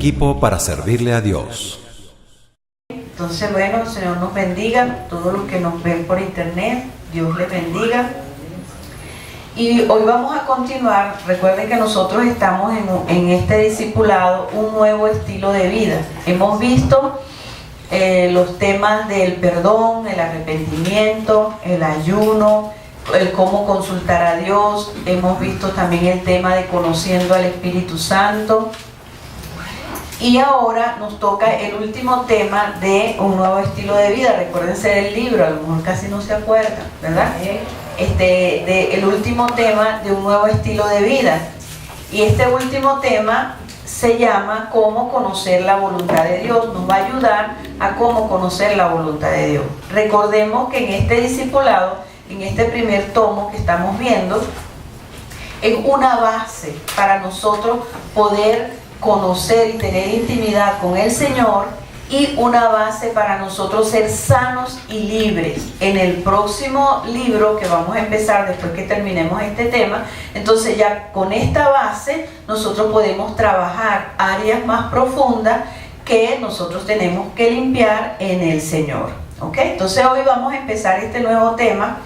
equipo para servirle a Dios. Entonces, bueno, el Señor nos bendiga, todos los que nos ven por internet, Dios les bendiga. Y hoy vamos a continuar. Recuerden que nosotros estamos en este discipulado, un nuevo estilo de vida. Hemos visto los temas del perdón, el arrepentimiento, el ayuno, el cómo consultar a Dios. Hemos visto también el tema de conociendo al Espíritu Santo. Y ahora nos toca el último tema de un nuevo estilo de vida. Recuérdense del libro, a lo mejor casi no se acuerdan, ¿verdad? El último tema de un nuevo estilo de vida. Y este último tema se llama cómo conocer la voluntad de Dios. Nos va a ayudar a cómo conocer la voluntad de Dios. Recordemos que en este discipulado, en este primer tomo que estamos viendo, es una base para nosotros poder conocer y tener intimidad con el Señor, y una base para nosotros ser sanos y libres. En el próximo libro que vamos a empezar después que terminemos este tema, entonces ya con esta base nosotros podemos trabajar áreas más profundas que nosotros tenemos que limpiar en el Señor. ¿Ok? Entonces hoy vamos a empezar este nuevo tema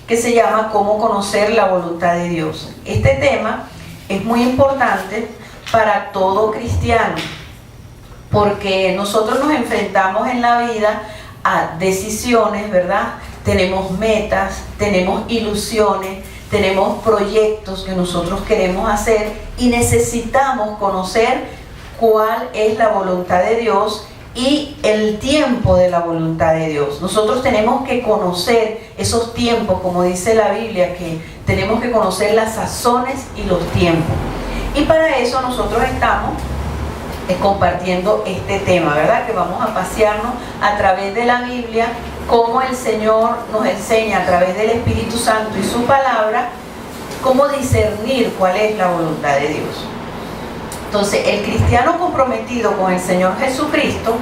que se llama cómo conocer la voluntad de Dios. Este tema es muy importante para todo cristiano, porque nosotros nos enfrentamos en la vida a decisiones, ¿verdad? Tenemos metas, tenemos ilusiones, tenemos proyectos que nosotros queremos hacer y necesitamos conocer cuál es la voluntad de Dios y el tiempo de la voluntad de Dios. Nosotros tenemos que conocer esos tiempos, como dice la Biblia, que tenemos que conocer las sazones y los tiempos. Y para eso nosotros estamos compartiendo este tema, ¿verdad? Que vamos a pasearnos a través de la Biblia, cómo el Señor nos enseña a través del Espíritu Santo y su palabra, cómo discernir cuál es la voluntad de Dios. Entonces, el cristiano comprometido con el Señor Jesucristo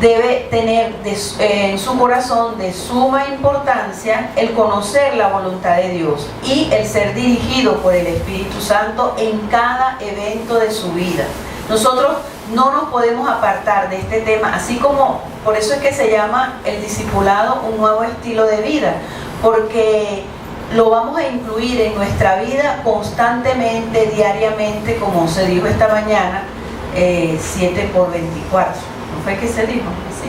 debe tener en su corazón de suma importancia el conocer la voluntad de Dios y el ser dirigido por el Espíritu Santo en cada evento de su vida. Nosotros no nos podemos apartar de este tema, así como por eso es que se llama el discipulado un nuevo estilo de vida, porque lo vamos a incluir en nuestra vida constantemente, diariamente, como se dijo esta mañana, 7 por 24. ¿No fue que se dijo? Sí.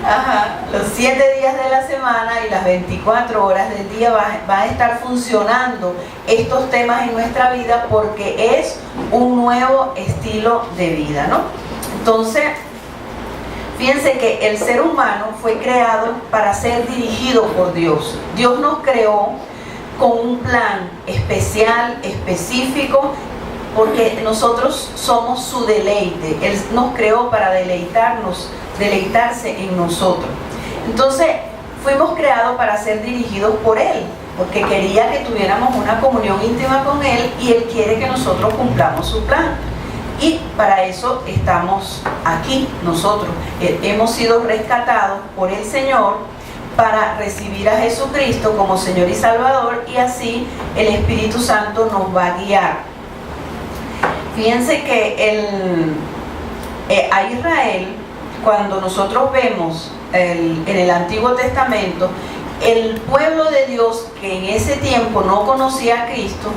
Ajá. Los 7 días de la semana y las 24 horas del día va a estar funcionando estos temas en nuestra vida, porque es un nuevo estilo de vida, ¿no? Entonces, fíjense que el ser humano fue creado para ser dirigido por Dios. Dios nos creó con un plan especial, específico, porque nosotros somos su deleite. Él nos creó para deleitarse en nosotros. Entonces, fuimos creados para ser dirigidos por Él, porque quería que tuviéramos una comunión íntima con Él, y Él quiere que nosotros cumplamos su plan. Y para eso estamos aquí nosotros. Hemos sido rescatados por el Señor para recibir a Jesucristo como Señor y Salvador, y así el Espíritu Santo nos va a guiar. Fíjense que a Israel, cuando nosotros vemos en el Antiguo Testamento, el pueblo de Dios que en ese tiempo no conocía a Cristo,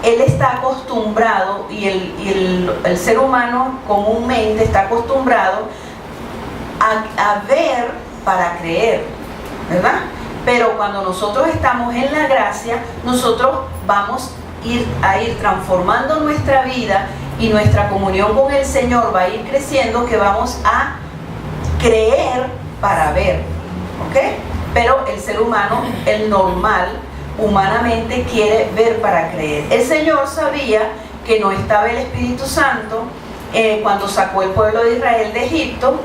él está acostumbrado, y el ser humano comúnmente está acostumbrado a ver para creer, ¿verdad? Pero cuando nosotros estamos en la gracia, nosotros vamos a ir transformando nuestra vida, y nuestra comunión con el Señor va a ir creciendo, que vamos a creer para ver, ¿ok? Pero el ser humano, el normal, humanamente quiere ver para creer. El Señor sabía que no estaba el Espíritu Santo cuando sacó el pueblo de Israel de Egipto,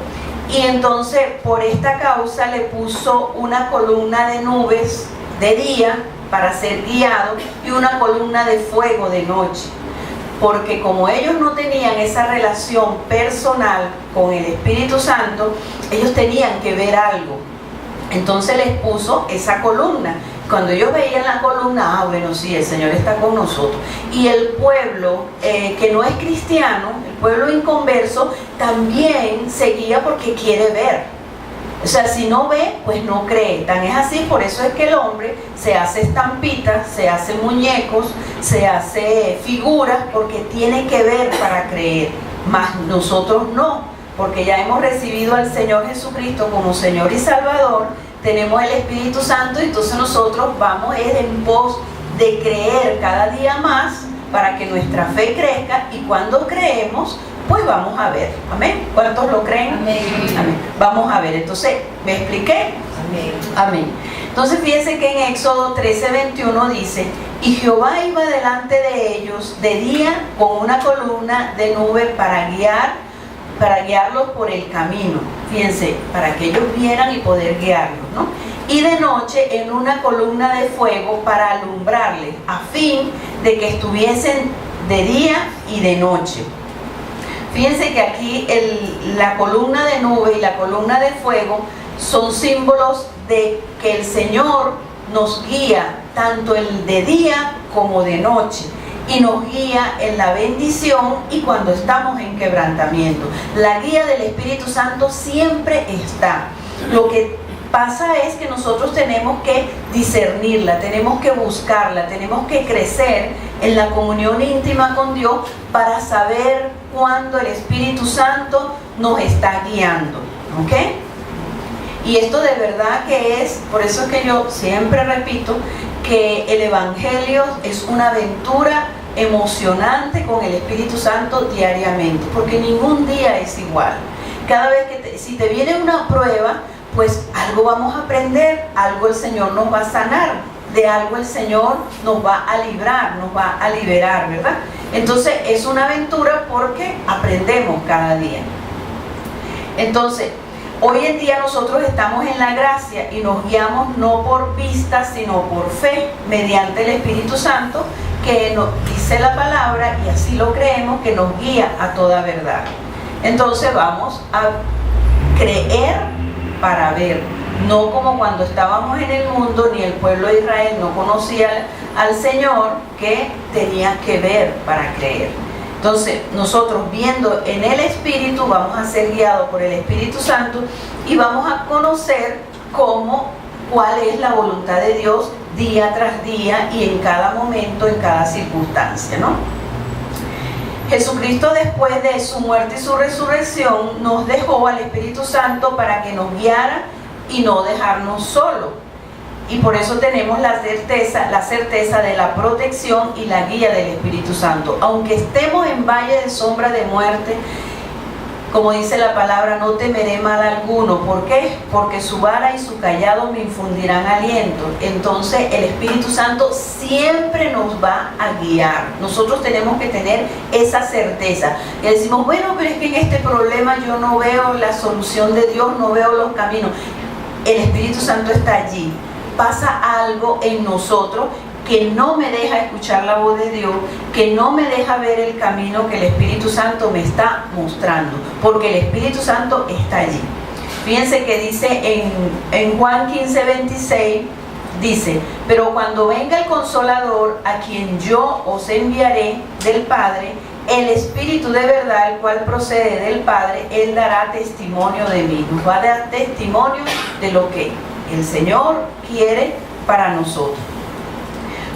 y entonces por esta causa le puso una columna de nubes de día para ser guiado y una columna de fuego de noche, porque como ellos no tenían esa relación personal con el Espíritu Santo, ellos tenían que ver algo. Entonces les puso esa columna. Cuando ellos veían la columna, bueno, sí, el Señor está con nosotros. Y el pueblo que no es cristiano, el pueblo inconverso, también seguía porque quiere ver. O sea, si no ve, pues no cree. Tan es así, por eso es que el hombre se hace estampitas, se hace muñecos, se hace figuras, porque tiene que ver para creer. Mas nosotros no, porque ya hemos recibido al Señor Jesucristo como Señor y Salvador, tenemos el Espíritu Santo, y entonces nosotros vamos en pos de creer cada día más para que nuestra fe crezca, y cuando creemos, pues vamos a ver. ¿Amén? ¿Cuántos lo creen? Amén. Amén. Vamos a ver. Entonces, ¿me expliqué? Amén. Amén. Entonces, fíjense que en Éxodo 13:21 dice: y Jehová iba delante de ellos de día con una columna de nube para guiarlos por el camino. Fíjense, para que ellos vieran y poder guiarlos, ¿no? Y de noche en una columna de fuego para alumbrarles, a fin de que estuviesen de día y de noche. Fíjense que aquí la columna de nube y la columna de fuego son símbolos de que el Señor nos guía tanto el de día como de noche, y nos guía en la bendición y cuando estamos en quebrantamiento. La guía del Espíritu Santo siempre está. Lo que pasa es que nosotros tenemos que discernirla, tenemos que buscarla, tenemos que crecer en la comunión íntima con Dios para saber cuándo el Espíritu Santo nos está guiando. ¿Ok? Y esto de verdad que es, por eso es que yo siempre repito que el Evangelio es una aventura emocionante con el Espíritu Santo diariamente, porque ningún día es igual. Cada vez que si te viene una prueba, pues algo vamos a aprender, algo el Señor nos va a sanar, de algo el Señor nos va a librar, nos va a liberar, ¿verdad? Entonces es una aventura porque aprendemos cada día. Entonces, hoy en día nosotros estamos en la gracia y nos guiamos no por vista, sino por fe, mediante el Espíritu Santo, que nos dice la palabra, y así lo creemos, que nos guía a toda verdad. Entonces vamos a creer para ver, no como cuando estábamos en el mundo, ni el pueblo de Israel no conocía al Señor, que tenía que ver para creer. Entonces, nosotros viendo en el Espíritu, vamos a ser guiados por el Espíritu Santo y vamos a conocer cuál es la voluntad de Dios día tras día y en cada momento, en cada circunstancia, ¿no? Jesucristo, después de su muerte y su resurrección, nos dejó al Espíritu Santo para que nos guiara y no dejarnos solos. Y por eso tenemos la certeza de la protección y la guía del Espíritu Santo. Aunque estemos en valle de sombra de muerte, como dice la palabra, no temeré mal alguno. ¿Por qué? Porque su vara y su callado me infundirán aliento. Entonces el Espíritu Santo siempre nos va a guiar. Nosotros tenemos que tener esa certeza. Y decimos, bueno, pero es que en este problema yo no veo la solución de Dios, no veo los caminos. El Espíritu Santo está allí. Pasa algo en nosotros que no me deja escuchar la voz de Dios, que no me deja ver el camino que el Espíritu Santo me está mostrando, porque el Espíritu Santo está allí. Fíjense que dice en Juan 15:26, dice: pero cuando venga el Consolador, a quien yo os enviaré del Padre, el Espíritu de verdad, el cual procede del Padre, Él dará testimonio de mí. Nos va a dar testimonio de lo que el Señor quiere para nosotros.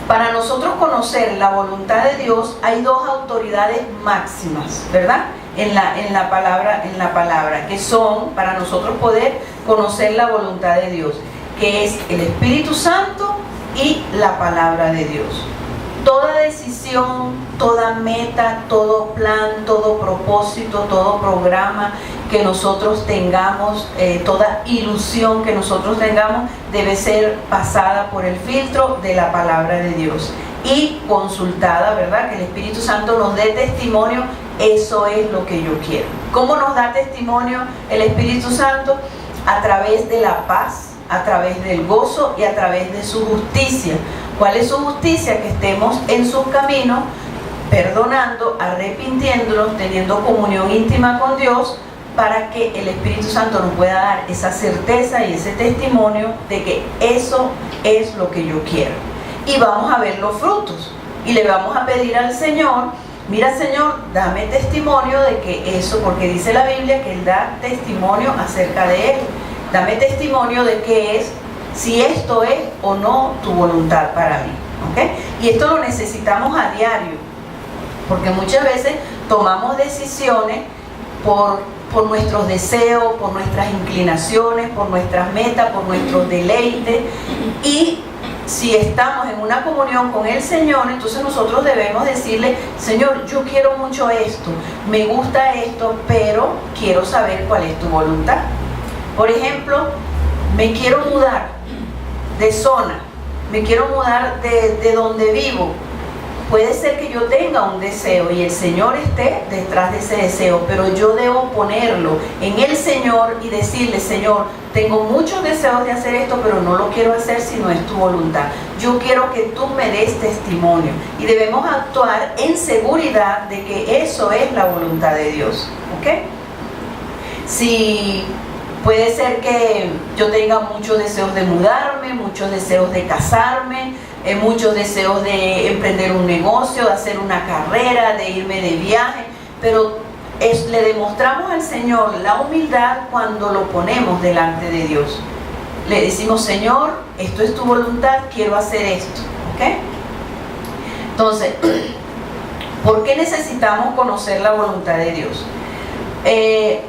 Para nosotros conocer la voluntad de Dios hay dos autoridades máximas, ¿verdad? En la palabra, que son para nosotros poder conocer la voluntad de Dios, que es el Espíritu Santo y la palabra de Dios. Toda decisión, toda meta, todo plan, todo propósito, todo programa que nosotros tengamos, toda ilusión que nosotros tengamos, debe ser pasada por el filtro de la palabra de Dios y consultada, ¿verdad? Que el Espíritu Santo nos dé testimonio, eso es lo que yo quiero. ¿Cómo nos da testimonio el Espíritu Santo? A través de la paz, a través del gozo y a través de su justicia. ¿Cuál es su justicia? Que estemos en sus caminos, perdonando, arrepintiéndonos, teniendo comunión íntima con Dios, para que el Espíritu Santo nos pueda dar esa certeza y ese testimonio de que eso es lo que yo quiero. Y vamos a ver los frutos. Y le vamos a pedir al Señor, mira Señor, dame testimonio de que eso, porque dice la Biblia que Él da testimonio acerca de Él. Dame testimonio de que es, si esto es o no tu voluntad para mí. ¿Okay? Y esto lo necesitamos a diario, porque muchas veces tomamos decisiones por nuestros deseos, por nuestras inclinaciones, por nuestras metas, por nuestros deleites. Y si estamos en una comunión con el Señor, entonces nosotros debemos decirle, Señor, yo quiero mucho esto, me gusta esto, pero quiero saber cuál es tu voluntad. Por ejemplo, me quiero mudar de zona, me quiero mudar de donde vivo. Puede ser que yo tenga un deseo y el Señor esté detrás de ese deseo, pero yo debo ponerlo en el Señor y decirle, Señor, tengo muchos deseos de hacer esto, pero no lo quiero hacer si no es tu voluntad. Yo quiero que tú me des testimonio. Y debemos actuar en seguridad de que eso es la voluntad de Dios. ¿Ok? Si puede ser que yo tenga muchos deseos de mudarme, muchos deseos de casarme, muchos deseos de emprender un negocio, de hacer una carrera, de irme de viaje, pero le demostramos al Señor la humildad cuando lo ponemos delante de Dios. Le decimos, Señor, esto es tu voluntad, quiero hacer esto. ¿Okay? Entonces, ¿por qué necesitamos conocer la voluntad de Dios?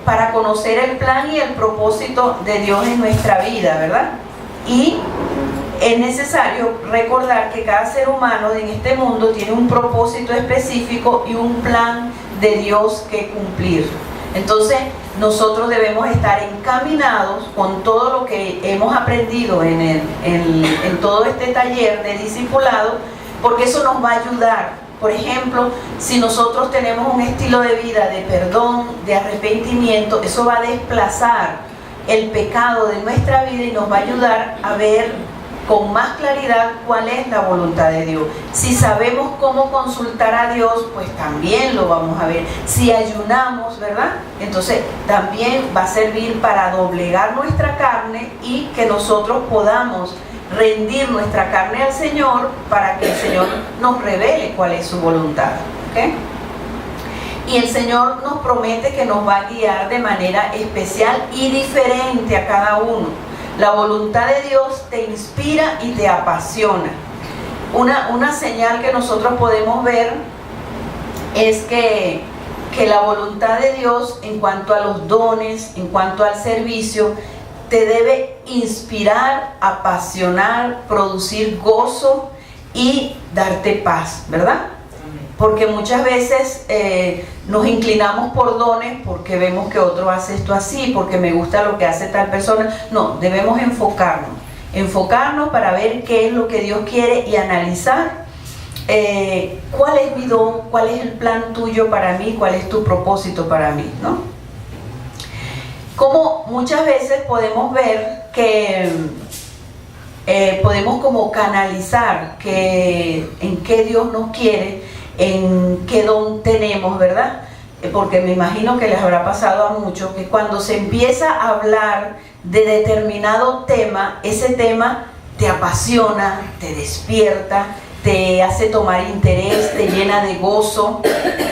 Para conocer el plan y el propósito de Dios en nuestra vida, ¿verdad? Y es necesario recordar que cada ser humano en este mundo tiene un propósito específico y un plan de Dios que cumplir. Entonces, nosotros debemos estar encaminados con todo lo que hemos aprendido en todo este taller de discipulado, porque eso nos va a ayudar. Por ejemplo, si nosotros tenemos un estilo de vida de perdón, de arrepentimiento, eso va a desplazar el pecado de nuestra vida y nos va a ayudar a ver con más claridad cuál es la voluntad de Dios. Si sabemos cómo consultar a Dios, pues también lo vamos a ver. Si ayunamos, ¿verdad? Entonces también va a servir para doblegar nuestra carne y que nosotros podamos rendir nuestra carne al Señor para que el Señor nos revele cuál es su voluntad. ¿Okay? Y el Señor nos promete que nos va a guiar de manera especial y diferente a cada uno. La voluntad de Dios te inspira y te apasiona. Una señal que nosotros podemos ver es que la voluntad de Dios en cuanto a los dones, en cuanto al servicio, te debe inspirar, apasionar, producir gozo y darte paz, ¿verdad? Porque muchas veces nos inclinamos por dones porque vemos que otro hace esto así, porque me gusta lo que hace tal persona. No, debemos enfocarnos para ver qué es lo que Dios quiere y analizar cuál es mi don, cuál es el plan tuyo para mí, cuál es tu propósito para mí, ¿no? Como muchas veces podemos ver que podemos como canalizar en qué Dios nos quiere, en qué don tenemos, ¿verdad? Porque me imagino que les habrá pasado a muchos que cuando se empieza a hablar de determinado tema, ese tema te apasiona, te despierta, te hace tomar interés, te llena de gozo,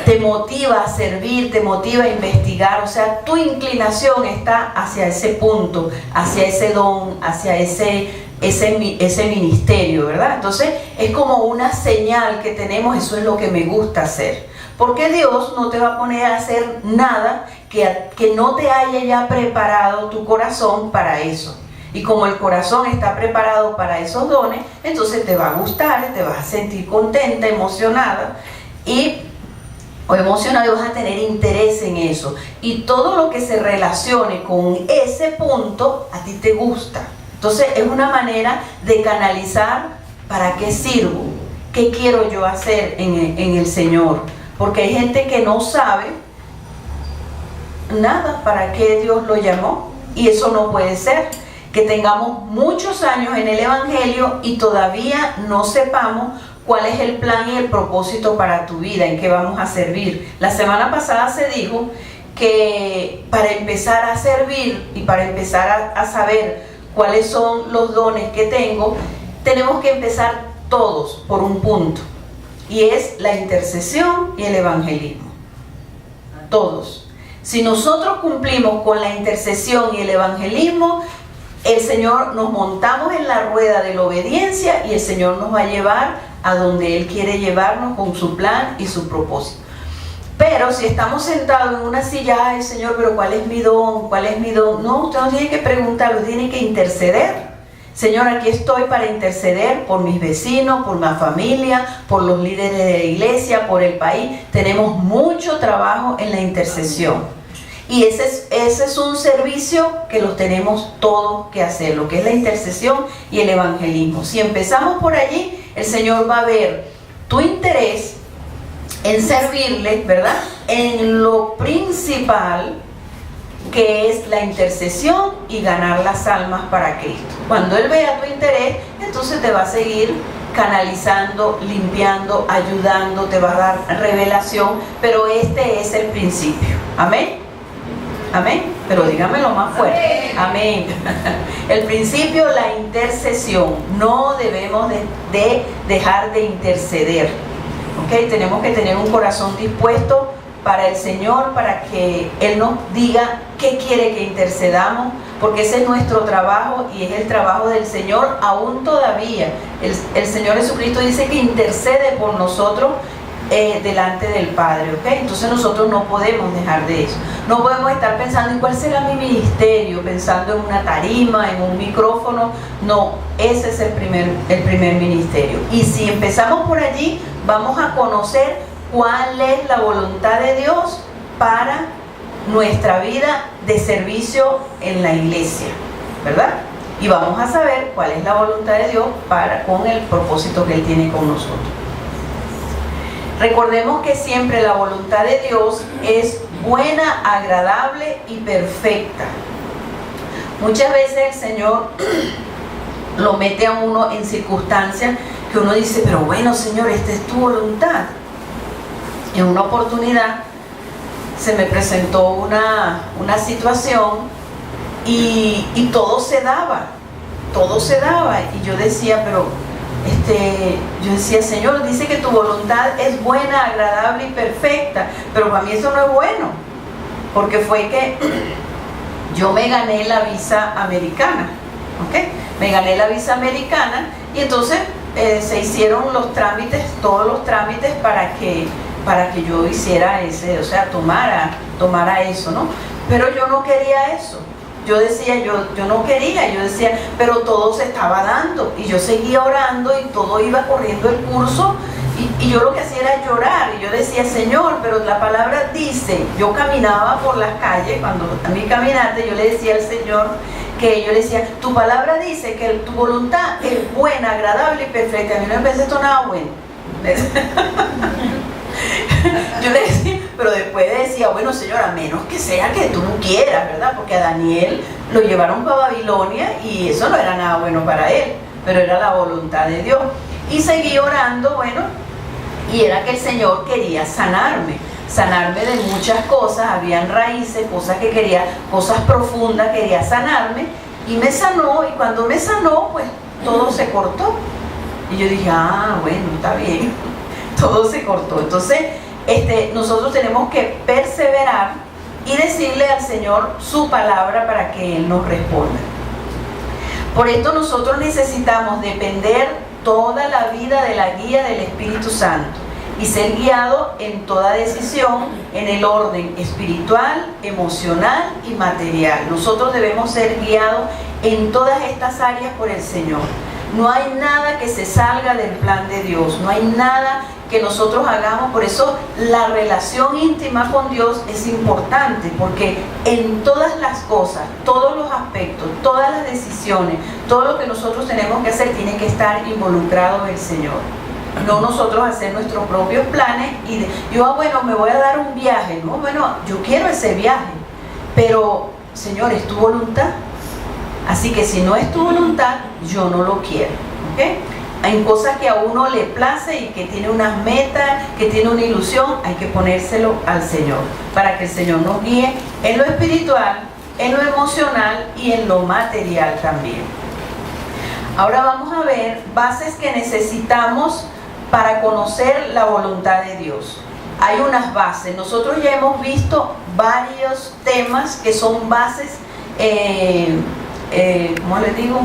te motiva a servir, te motiva a investigar. O sea, tu inclinación está hacia ese punto, hacia ese don, hacia ese ministerio, ¿verdad? Entonces es como una señal que tenemos, eso es lo que me gusta hacer. Porque Dios no te va a poner a hacer nada que no te haya ya preparado tu corazón para eso. Y como el corazón está preparado para esos dones, entonces te va a gustar, te vas a sentir contenta, emocionada o emocionado, y vas a tener interés en eso. Y todo lo que se relacione con ese punto, a ti te gusta. Entonces es una manera de canalizar para qué sirvo, qué quiero yo hacer en el Señor. Porque hay gente que no sabe nada para qué Dios lo llamó, y eso no puede ser. Que tengamos muchos años en el Evangelio y todavía no sepamos cuál es el plan y el propósito para tu vida, en qué vamos a servir. La semana pasada se dijo que para empezar a servir y para empezar a saber cuáles son los dones que tengo, tenemos que empezar todos por un punto, y es la intercesión y el evangelismo. Todos. Si nosotros cumplimos con la intercesión y el evangelismo, el Señor, nos montamos en la rueda de la obediencia y el Señor nos va a llevar a donde Él quiere llevarnos con su plan y su propósito. Pero si estamos sentados en una silla, ay Señor, pero ¿cuál es mi don? ¿Cuál es mi don? No, usted no tiene que preguntarlo, tiene que interceder. Señor, aquí estoy para interceder por mis vecinos, por mi familia, por los líderes de la iglesia, por el país. Tenemos mucho trabajo en la intercesión. Y ese es un servicio que lo tenemos todos que hacer, lo que es la intercesión y el evangelismo. Si empezamos por allí, el Señor va a ver tu interés en servirle, ¿verdad? En lo principal, que es la intercesión y ganar las almas para Cristo. Cuando Él vea tu interés, entonces te va a seguir canalizando, limpiando, ayudando, te va a dar revelación, pero este es el principio. Amén. Amén. Pero dígamelo más fuerte. Amén. El principio, la intercesión. No debemos de dejar de interceder. ¿Ok? Tenemos que tener un corazón dispuesto para el Señor, para que Él nos diga qué quiere que intercedamos, porque ese es nuestro trabajo y es el trabajo del Señor aún todavía. El Señor Jesucristo dice que intercede por nosotros delante del Padre, ¿ok? Entonces nosotros no podemos dejar de eso. No podemos estar pensando en cuál será mi ministerio, pensando en una tarima, en un micrófono. No, ese es el primer ministerio. Y si empezamos por allí, vamos a conocer cuál es la voluntad de Dios para nuestra vida de servicio en la iglesia, ¿verdad? Y vamos a saber cuál es la voluntad de Dios con el propósito que Él tiene con nosotros. Recordemos que siempre la voluntad de Dios es buena, agradable y perfecta. Muchas veces el Señor lo mete a uno en circunstancias que uno dice, pero bueno Señor, esta es tu voluntad. En una oportunidad se me presentó una situación y todo se daba, y yo decía, Señor, dice que tu voluntad es buena, agradable y perfecta, pero para mí eso no es bueno, porque fue que yo me gané la visa americana, ¿ok? Me gané la visa americana y entonces se hicieron todos los trámites para que yo hiciera tomara eso, ¿no? Pero yo no quería eso. Yo decía, yo no quería, yo decía, pero todo se estaba dando y yo seguía orando y todo iba corriendo el curso y yo lo que hacía era llorar y yo decía, Señor, pero la palabra dice, yo caminaba por las calles, cuando a mí caminante, yo le decía al Señor, tu palabra dice que tu voluntad es buena, agradable y perfecta. A mí no me pensé esto nada bueno. Yo le decía, pero después decía, bueno Señor, a menos que sea que tú no quieras, ¿verdad? Porque a Daniel lo llevaron para Babilonia y eso no era nada bueno para él, pero era la voluntad de Dios. Y seguí orando, y era que el Señor quería sanarme de muchas cosas, habían raíces, cosas profundas, quería sanarme y me sanó, y cuando me sanó, pues todo se cortó. Y yo dije, bueno, está bien. Todo se cortó. Entonces, nosotros tenemos que perseverar y decirle al Señor su palabra para que Él nos responda. Por esto nosotros necesitamos depender toda la vida de la guía del Espíritu Santo y ser guiado en toda decisión en el orden espiritual, emocional y material. Nosotros debemos ser guiados en todas estas áreas por el Señor. No hay nada que se salga del plan de Dios, no hay nada que nosotros hagamos. Por eso la relación íntima con Dios es importante, porque en todas las cosas, todos los aspectos, todas las decisiones, todo lo que nosotros tenemos que hacer tiene que estar involucrado el Señor. No nosotros hacer nuestros propios planes y me voy a dar un viaje. No, yo quiero ese viaje, pero Señor, ¿es tu voluntad? Así que si no es tu voluntad, yo no lo quiero, ¿ok? en cosas que a uno le place y que tiene unas metas, que tiene una ilusión, hay que ponérselo al Señor, para que el Señor nos guíe en lo espiritual, en lo emocional y en lo material también. Ahora vamos a ver bases que necesitamos para conocer la voluntad de Dios. Hay unas bases. Nosotros ya hemos visto varios temas que son bases, ¿cómo les digo?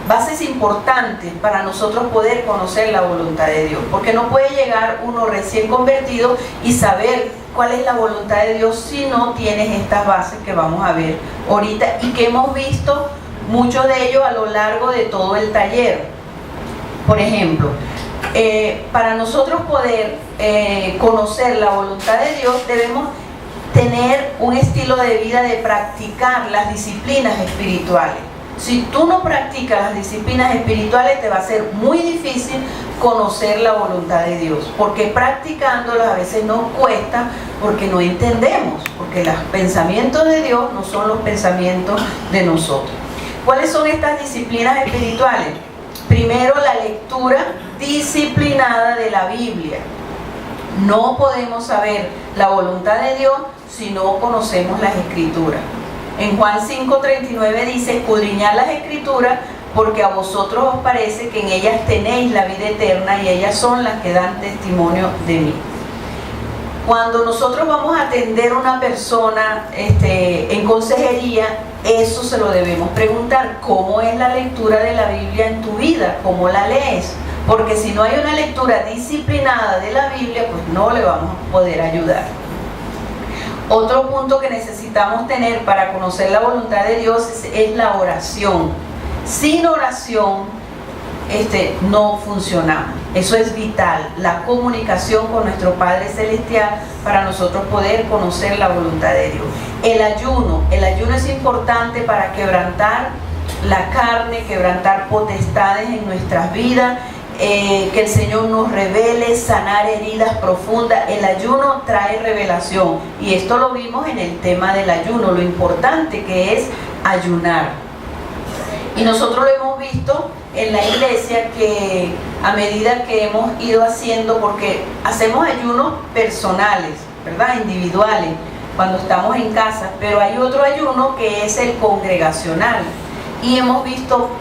Bases importantes para nosotros poder conocer la voluntad de Dios. Porque no puede llegar uno recién convertido y saber cuál es la voluntad de Dios si no tienes estas bases que vamos a ver ahorita y que hemos visto muchos de ellos a lo largo de todo el taller. Por ejemplo, para nosotros poder conocer la voluntad de Dios debemos tener un estilo de vida de practicar las disciplinas espirituales. Si tú no practicas las disciplinas espirituales te va a ser muy difícil conocer la voluntad de Dios, porque practicándolas a veces nos cuesta, porque no entendemos, porque los pensamientos de Dios no son los pensamientos de nosotros. ¿Cuáles son estas disciplinas espirituales? Primero, la lectura disciplinada de la Biblia. No podemos saber la voluntad de Dios si no conocemos las Escrituras. En Juan 5:39 dice: escudriñad las Escrituras, porque a vosotros os parece que en ellas tenéis la vida eterna y ellas son las que dan testimonio de mí. Cuando nosotros vamos a atender a una persona en consejería, eso se lo debemos preguntar: ¿cómo es la lectura de la Biblia en tu vida? ¿Cómo la lees? Porque si no hay una lectura disciplinada de la Biblia, pues no le vamos a poder ayudar. Otro punto que necesitamos tener para conocer la voluntad de Dios es la oración. Sin oración, no funcionamos. Eso es vital, la comunicación con nuestro Padre Celestial para nosotros poder conocer la voluntad de Dios. El ayuno es importante para quebrantar la carne, quebrantar potestades en nuestras vidas, que el Señor nos revele, sanar heridas profundas. El ayuno trae revelación y esto lo vimos en el tema del ayuno, lo importante que es ayunar. Y nosotros lo hemos visto en la iglesia, que a medida que hemos ido haciendo, porque hacemos ayunos personales, ¿verdad? Individuales, cuando estamos en casa, pero hay otro ayuno que es el congregacional. Y hemos visto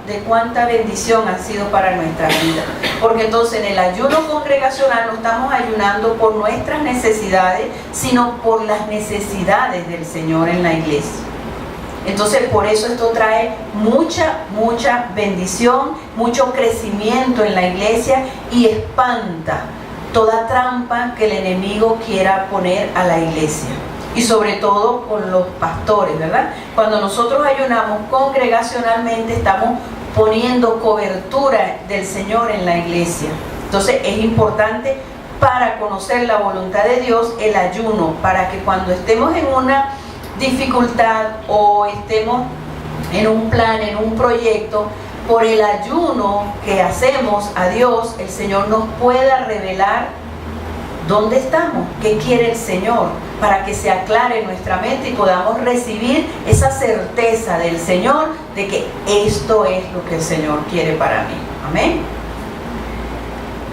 de cuánta bendición ha sido para nuestra vida. Porque entonces en el ayuno congregacional no estamos ayunando por nuestras necesidades, sino por las necesidades del Señor en la iglesia. Entonces por eso esto trae mucha bendición, mucho crecimiento en la iglesia y espanta toda trampa que el enemigo quiera poner a la iglesia. Y sobre todo con los pastores, ¿verdad? Cuando nosotros ayunamos congregacionalmente estamos poniendo cobertura del Señor en la iglesia. Entonces es importante para conocer la voluntad de Dios el ayuno, para que cuando estemos en una dificultad o estemos en un plan, en un proyecto, por el ayuno que hacemos a Dios, el Señor nos pueda revelar dónde estamos, qué quiere el Señor, para que se aclare nuestra mente y podamos recibir esa certeza del Señor de que esto es lo que el Señor quiere para mí. Amén.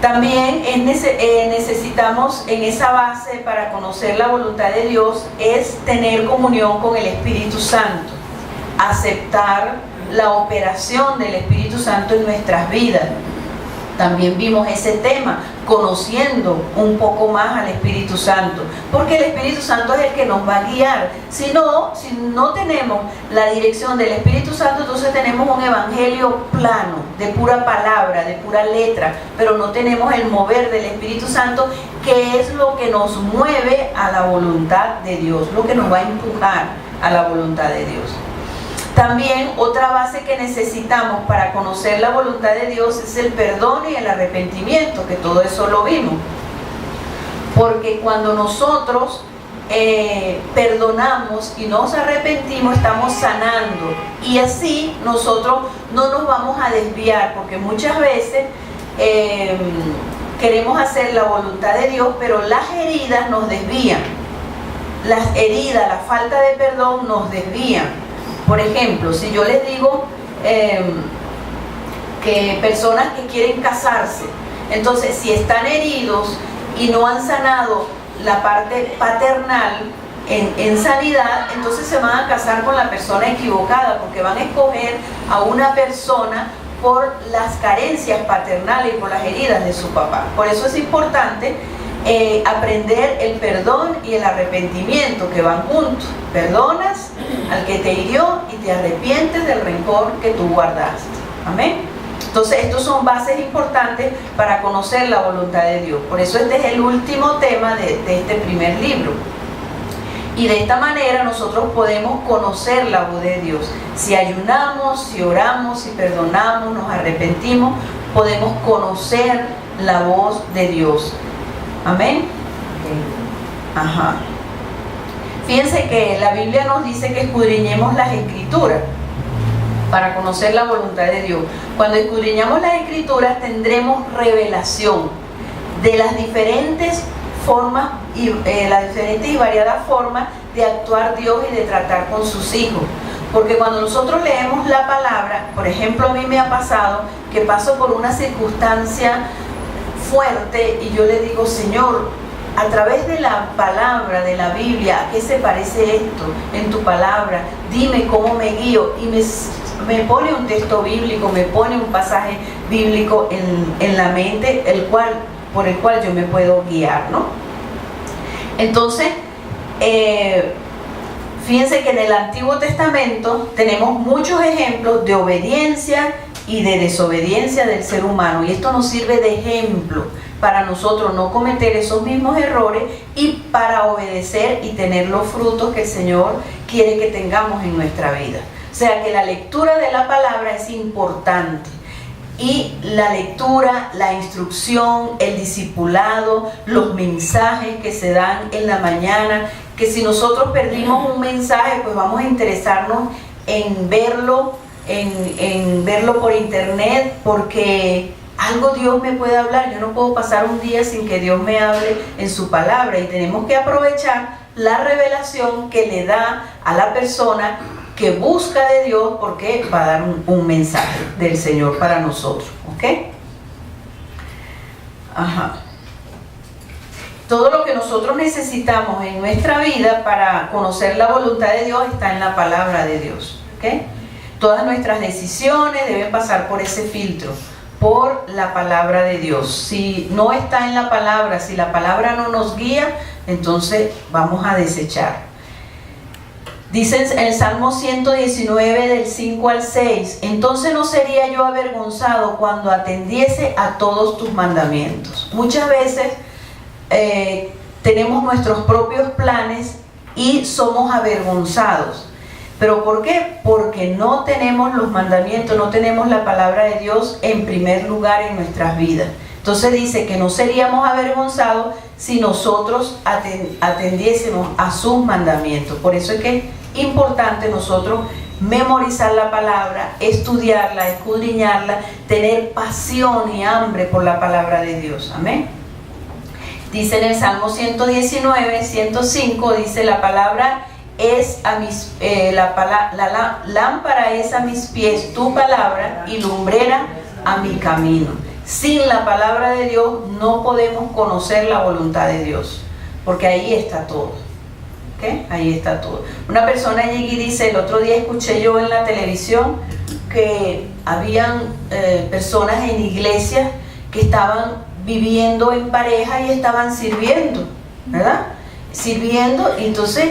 También necesitamos en esa base para conocer la voluntad de Dios es tener comunión con el Espíritu Santo, aceptar la operación del Espíritu Santo en nuestras vidas. También vimos ese tema, conociendo un poco más al Espíritu Santo, porque el Espíritu Santo es el que nos va a guiar. Si no tenemos la dirección del Espíritu Santo, entonces tenemos un evangelio plano, de pura palabra, de pura letra, pero no tenemos el mover del Espíritu Santo, que es lo que nos mueve a la voluntad de Dios, lo que nos va a empujar a la voluntad de Dios. También otra base que necesitamos para conocer la voluntad de Dios es el perdón y el arrepentimiento, que todo eso lo vimos. Porque cuando nosotros perdonamos y nos arrepentimos, estamos sanando. Y así nosotros no nos vamos a desviar, porque muchas veces queremos hacer la voluntad de Dios, pero las heridas nos desvían. Las heridas, la falta de perdón nos desvían. Por ejemplo, si yo les digo que personas que quieren casarse. Entonces, si están heridos y no han sanado la parte paternal en sanidad, entonces se van a casar con la persona equivocada, porque van a escoger a una persona por las carencias paternales y por las heridas de su papá. Por eso es importante aprender el perdón y el arrepentimiento, que van juntos. Perdonas al que te hirió y te arrepientes del rencor que tú guardaste. Amén. Entonces, estos son bases importantes para conocer la voluntad de Dios. Por eso este es el último tema de este primer libro. Y de esta manera nosotros podemos conocer la voz de Dios. Si ayunamos, si oramos, si perdonamos, nos arrepentimos, podemos conocer la voz de Dios. Amén. Ajá. Fíjense que la Biblia nos dice que escudriñemos las Escrituras para conocer la voluntad de Dios. Cuando escudriñamos las Escrituras tendremos revelación de las diferentes formas y las diferentes y variadas formas de actuar Dios y de tratar con sus hijos. Porque cuando nosotros leemos la palabra, por ejemplo, a mí me ha pasado que paso por una circunstancia fuerte y yo le digo: Señor, a través de la palabra, de la Biblia, ¿a qué se parece esto en tu palabra? Dime cómo me guío. Y me pone un texto bíblico, me pone un pasaje bíblico en la mente, por el cual yo me puedo guiar, ¿no? Entonces, fíjense que en el Antiguo Testamento tenemos muchos ejemplos de obediencia y de desobediencia del ser humano, y esto nos sirve de ejemplo para nosotros no cometer esos mismos errores y para obedecer y tener los frutos que el Señor quiere que tengamos en nuestra vida. O sea que la lectura de la palabra es importante. Y la lectura, la instrucción, el discipulado, los mensajes que se dan en la mañana, que si nosotros perdimos un mensaje, pues vamos a interesarnos en verlo, en verlo por internet, porque algo Dios me puede hablar. Yo no puedo pasar un día sin que Dios me hable en su palabra, y tenemos que aprovechar la revelación que le da a la persona que busca de Dios, porque va a dar un mensaje del Señor para nosotros, ¿ok? Ajá. Todo lo que nosotros necesitamos en nuestra vida para conocer la voluntad de Dios está en la palabra de Dios, ¿ok? Todas nuestras decisiones deben pasar por ese filtro, por la palabra de Dios. Si no está en la palabra, si la palabra no nos guía, entonces vamos a desechar. Dice en el Salmo 119 del 5 al 6: entonces no sería yo avergonzado cuando atendiese a todos tus mandamientos. Muchas veces tenemos nuestros propios planes y somos avergonzados. ¿Pero por qué? Porque no tenemos los mandamientos, no tenemos la palabra de Dios en primer lugar en nuestras vidas. Entonces dice que no seríamos avergonzados si nosotros atendiésemos a sus mandamientos. Por eso es que es importante nosotros memorizar la palabra, estudiarla, escudriñarla, tener pasión y hambre por la palabra de Dios. Amén. Dice en el Salmo 119, 105, dice: la palabra es a mis, la lámpara es a mis pies tu palabra y lumbrera a mi camino. Sin la palabra de Dios no podemos conocer la voluntad de Dios, porque ahí está todo. ¿Okay? Ahí está todo. Una persona llega y dice: el otro día escuché yo en la televisión que habían personas en iglesias que estaban viviendo en pareja y estaban sirviendo, ¿verdad? Sirviendo, y entonces,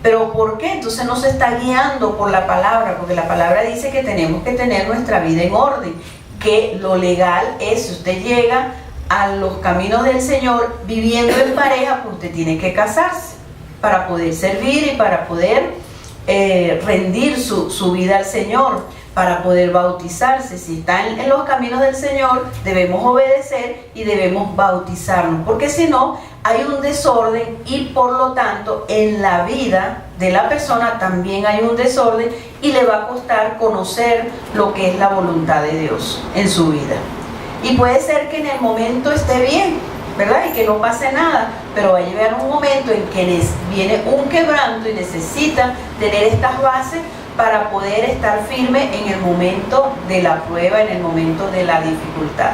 ¿pero por qué? Entonces no se está guiando por la palabra, porque la palabra dice que tenemos que tener nuestra vida en orden, que lo legal es, si usted llega a los caminos del Señor viviendo en pareja, pues usted tiene que casarse para poder servir y para poder rendir su vida al Señor, para poder bautizarse. Si está en los caminos del Señor, debemos obedecer y debemos bautizarnos, porque si no, hay un desorden, y por lo tanto en la vida de la persona también hay un desorden, y le va a costar conocer lo que es la voluntad de Dios en su vida. Y puede ser que en el momento esté bien, ¿verdad? Y que no pase nada, pero va a llegar un momento en que viene un quebranto y necesita tener estas bases para poder estar firme en el momento de la prueba, en el momento de la dificultad.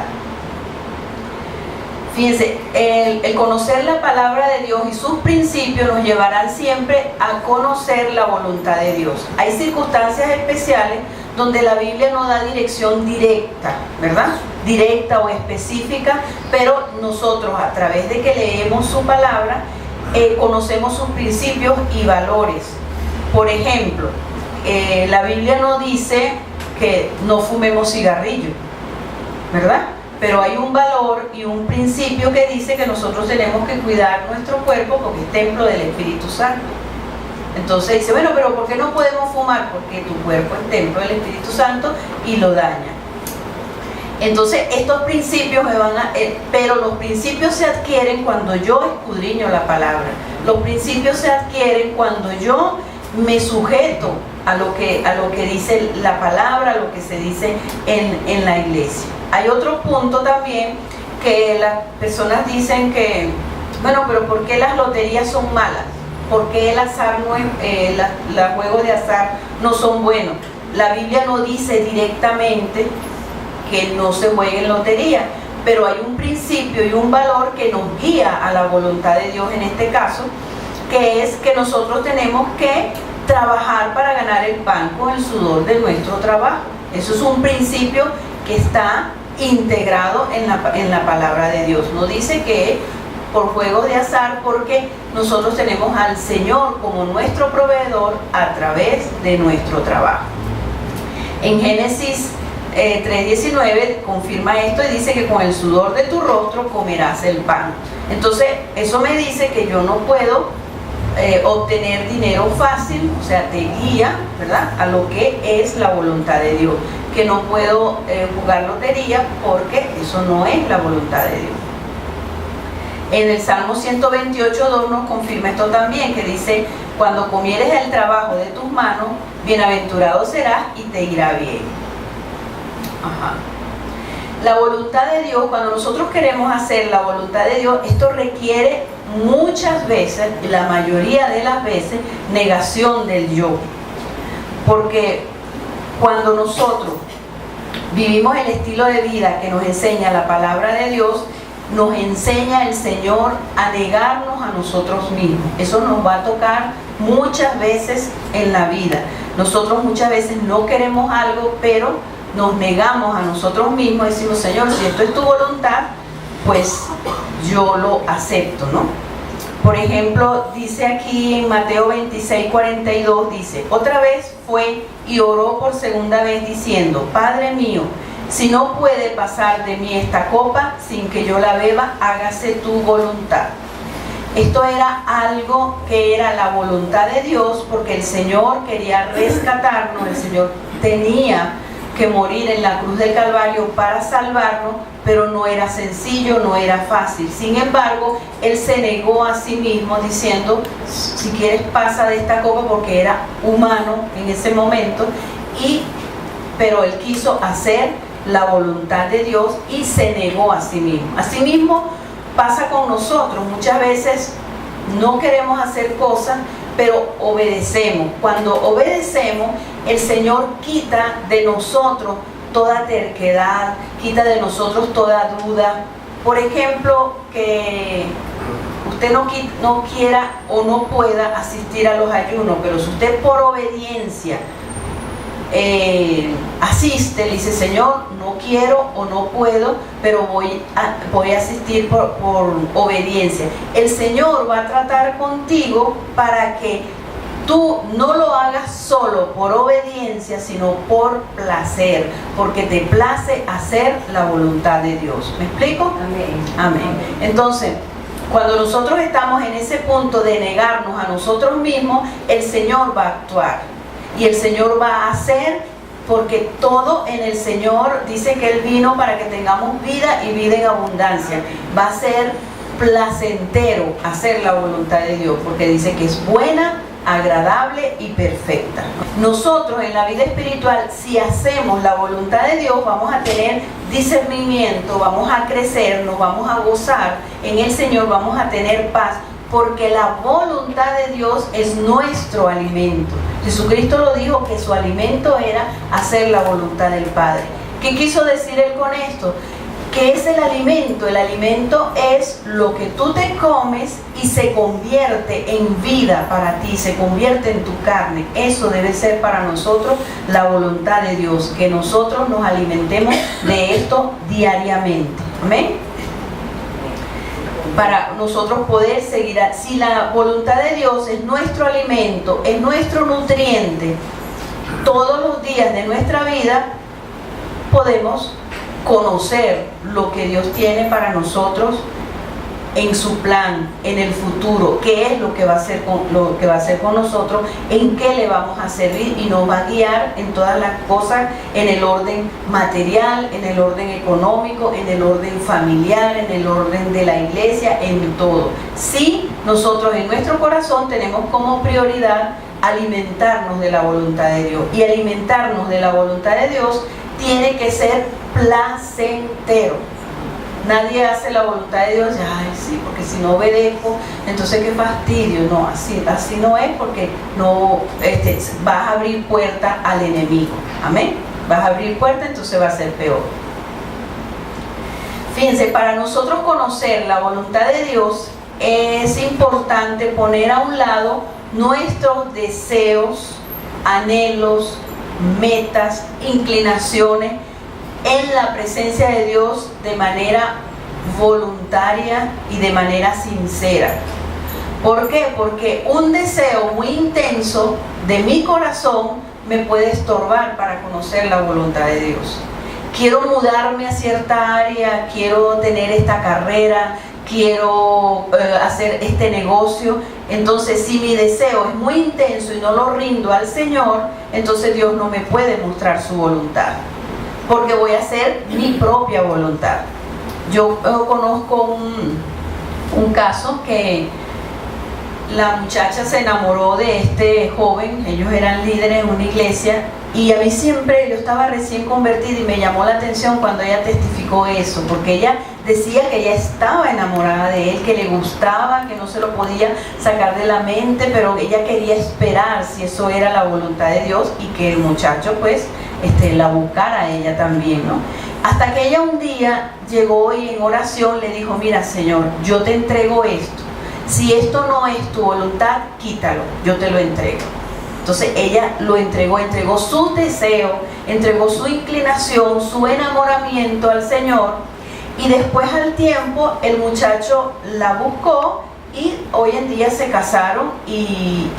Fíjense, el conocer la palabra de Dios y sus principios nos llevarán siempre a conocer la voluntad de Dios. Hay circunstancias especiales donde la Biblia no da dirección directa, ¿verdad? Directa o específica, pero nosotros a través de que leemos su palabra, conocemos sus principios y valores. Por ejemplo, la Biblia no dice que no fumemos cigarrillo, ¿verdad? Pero hay un valor y un principio que dice que nosotros tenemos que cuidar nuestro cuerpo porque es templo del Espíritu Santo. Entonces dice, bueno, pero ¿por qué no podemos fumar? Porque tu cuerpo es templo del Espíritu Santo y lo daña. Entonces estos principios pero los principios se adquieren cuando yo escudriño la palabra. Los principios se adquieren cuando yo me sujeto a lo que dice la palabra, a lo que se dice en la iglesia. Hay otro punto también que las personas dicen que, bueno, pero ¿por qué las loterías son malas? ¿Por qué el azar no es, los juegos de azar no son buenos? La Biblia no dice directamente que no se juegue en lotería, pero hay un principio y un valor que nos guía a la voluntad de Dios en este caso, que es que nosotros tenemos que trabajar para ganar el pan con el sudor de nuestro trabajo. Eso es un principio que está integrado en la palabra de Dios. No dice que por juegos de azar, porque nosotros tenemos al Señor como nuestro proveedor a través de nuestro trabajo. En Génesis 3:19 confirma esto y dice que con el sudor de tu rostro comerás el pan. Entonces eso me dice que yo no puedo obtener dinero fácil, o sea, te guía, ¿verdad?, a lo que es la voluntad de Dios, que no puedo jugar lotería porque eso no es la voluntad de Dios. En el Salmo 128:2 nos confirma esto también, que dice, cuando comieres el trabajo de tus manos, bienaventurado serás y te irá bien. Ajá. La voluntad de Dios, cuando nosotros queremos hacer la voluntad de Dios, esto requiere muchas veces, la mayoría de las veces, negación del yo. Porque cuando nosotros vivimos el estilo de vida que nos enseña la palabra de Dios, nos enseña el Señor a negarnos a nosotros mismos. Eso nos va a tocar muchas veces en la vida. Nosotros muchas veces no queremos algo, pero nos negamos a nosotros mismos y decimos, Señor, si esto es tu voluntad, pues yo lo acepto, ¿no? Por ejemplo, dice aquí en Mateo 26:42, dice, otra vez fue y oró por segunda vez diciendo, Padre mío, si no puede pasar de mí esta copa sin que yo la beba, hágase tu voluntad. Esto era algo que era la voluntad de Dios, porque el Señor quería rescatarnos, el Señor tenía que morir en la cruz del Calvario para salvarnos, pero no era sencillo, no era fácil. Sin embargo, Él se negó a sí mismo diciendo, si quieres pasa de esta copa, porque era humano en ese momento, pero Él quiso hacer la voluntad de Dios y se negó a sí mismo. Asimismo pasa con nosotros, muchas veces no queremos hacer cosas, pero obedecemos. Cuando obedecemos, el Señor quita de nosotros toda terquedad, quita de nosotros toda duda. Por ejemplo, que usted no quiera o no pueda asistir a los ayunos, pero si usted por obediencia asiste, le dice, Señor, no quiero o no puedo, pero voy a asistir por obediencia. El Señor va a tratar contigo para que tú no lo hagas solo por obediencia, sino por placer, porque te place hacer la voluntad de Dios. ¿Me explico? Amén. Amén. Entonces, cuando nosotros estamos en ese punto de negarnos a nosotros mismos, el Señor va a actuar. Y el Señor va a hacer, porque todo en el Señor dice que Él vino para que tengamos vida y vida en abundancia. Va a ser placentero hacer la voluntad de Dios, porque dice que es buena, agradable y perfecta. Nosotros en la vida espiritual, si hacemos la voluntad de Dios, vamos a tener discernimiento, vamos a crecer, nos vamos a gozar en el Señor, vamos a tener paz, Porque la voluntad de Dios es nuestro alimento. Jesucristo lo dijo, que su alimento era hacer la voluntad del Padre. ¿Qué quiso decir él con esto? ¿Qué es el alimento? El alimento es lo que tú te comes y se convierte en vida para ti, se convierte en tu carne. Eso debe ser para nosotros la voluntad de Dios, que nosotros nos alimentemos de esto diariamente. Amén. Para nosotros poder seguir, si la voluntad de Dios es nuestro alimento, es nuestro nutriente, todos los días de nuestra vida podemos conocer lo que Dios tiene para nosotros en su plan, en el futuro, qué es lo que va a hacer con nosotros, en qué le vamos a servir, y nos va a guiar en todas las cosas, en el orden material, en el orden económico, en el orden familiar, en el orden de la iglesia, en todo. Si nosotros en nuestro corazón tenemos como prioridad alimentarnos de la voluntad de Dios, y alimentarnos de la voluntad de Dios tiene que ser placentero. Nadie hace la voluntad de Dios, ay sí, porque si no obedezco, entonces qué fastidio. No, así no es, porque no vas a abrir puerta al enemigo. Amén. Vas a abrir puerta, entonces va a ser peor. Fíjense, para nosotros conocer la voluntad de Dios es importante poner a un lado nuestros deseos, anhelos, metas, inclinaciones en la presencia de Dios de manera voluntaria y de manera sincera. ¿Por qué? Porque un deseo muy intenso de mi corazón me puede estorbar para conocer la voluntad de Dios. Quiero mudarme a cierta área, quiero tener esta carrera, quiero hacer este negocio. Entonces, si mi deseo es muy intenso y no lo rindo al Señor, entonces Dios no me puede mostrar su voluntad, porque voy a hacer mi propia voluntad. Yo conozco un caso que la muchacha se enamoró de este joven. Ellos eran líderes en una iglesia, y a mí siempre, yo estaba recién convertida y me llamó la atención cuando ella testificó eso, porque ella decía que ella estaba enamorada de él, que le gustaba, que no se lo podía sacar de la mente, pero ella quería esperar si eso era la voluntad de Dios, y que el muchacho pues la buscara a ella también, ¿no? Hasta que ella un día llegó y en oración le dijo, mira Señor, yo te entrego esto, si esto no es tu voluntad, quítalo, yo te lo entrego. Entonces ella lo entregó su deseo, entregó su inclinación, su enamoramiento al Señor, y después al tiempo el muchacho la buscó, y hoy en día se casaron y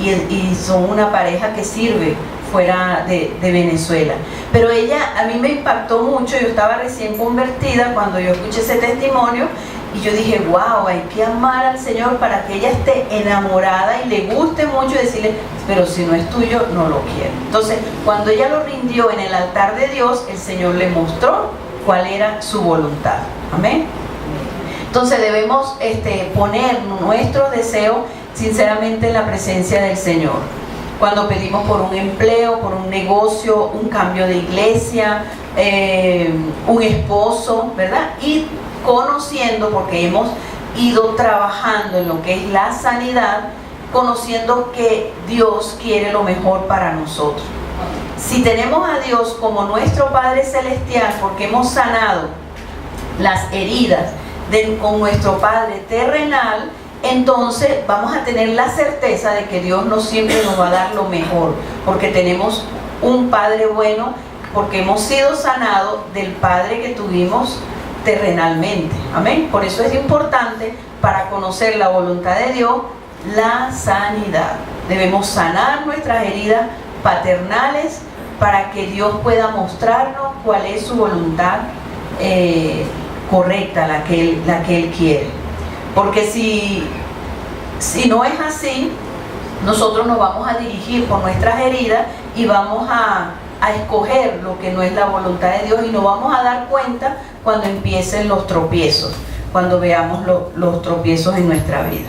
son una pareja que sirve fuera de Venezuela. Pero ella, a mí me impactó mucho. Yo estaba recién convertida cuando yo escuché ese testimonio, y yo dije, wow, hay que amar al Señor para que ella esté enamorada y le guste mucho, y decirle, pero si no es tuyo, no lo quiero. Entonces, cuando ella lo rindió en el altar de Dios, el Señor le mostró cuál era su voluntad. Amén. Entonces debemos poner nuestros deseos sinceramente en la presencia del Señor. Cuando pedimos por un empleo, por un negocio, un cambio de iglesia, un esposo, ¿verdad? Y conociendo, porque hemos ido trabajando en lo que es la sanidad, conociendo que Dios quiere lo mejor para nosotros. Si tenemos a Dios como nuestro Padre Celestial, porque hemos sanado las heridas con nuestro Padre terrenal, entonces vamos a tener la certeza de que Dios no siempre nos va a dar lo mejor, porque tenemos un Padre bueno, porque hemos sido sanados del Padre que tuvimos terrenalmente. Amén. Por eso es importante, para conocer la voluntad de Dios, la sanidad. Debemos sanar nuestras heridas paternales para que Dios pueda mostrarnos cuál es su voluntad correcta, la que Él quiere. Porque si no es así, nosotros nos vamos a dirigir por nuestras heridas y vamos a escoger lo que no es la voluntad de Dios, y nos vamos a dar cuenta cuando empiecen los tropiezos, cuando veamos los tropiezos en nuestra vida.